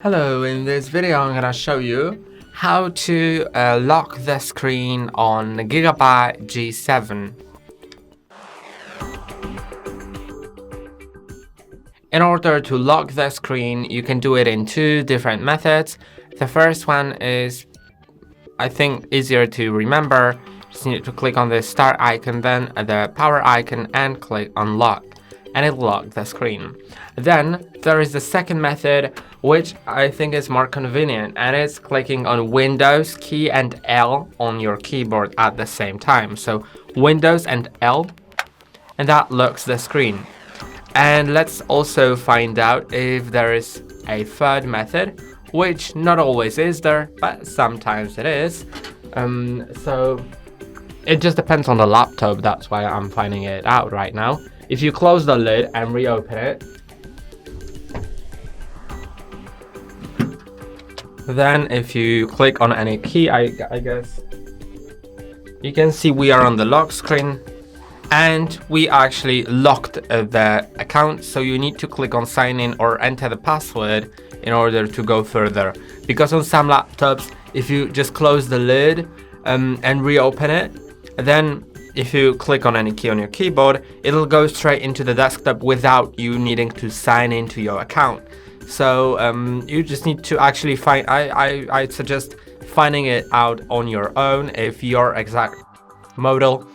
Hello, in this video I'm gonna show you how to lock the screen on GIGABYTE G7. In order to lock the screen, you can do it in two different methods. The first one is, I think, easier to remember. Just need to click on the start icon, then the power icon, and click on lock, and it'll lock the screen. Then there is the second method, which I think is more convenient, and it's clicking on Windows key and L on your keyboard at the same time. So Windows and L, and that locks the screen. And let's also find out if there is a third method, which not always is there, but sometimes it is. So it just depends on the laptop. That's why I'm finding it out right now. If you close the lid and reopen it, then if you click on any key, I guess you can see we are on the lock screen, and we actually locked the account. So you need to click on sign in or enter the password in order to go further, because on some laptops, if you just close the lid and reopen it, then if you click on any key on your keyboard, it'll go straight into the desktop without you needing to sign into your account. So you just need to actually find, I suggest finding it out on your own if your exact model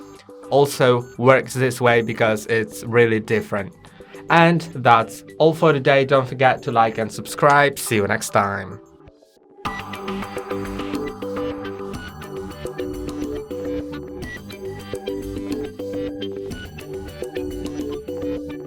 also works this way, because it's really different. And that's all for today. Don't forget to like and subscribe. See you next time.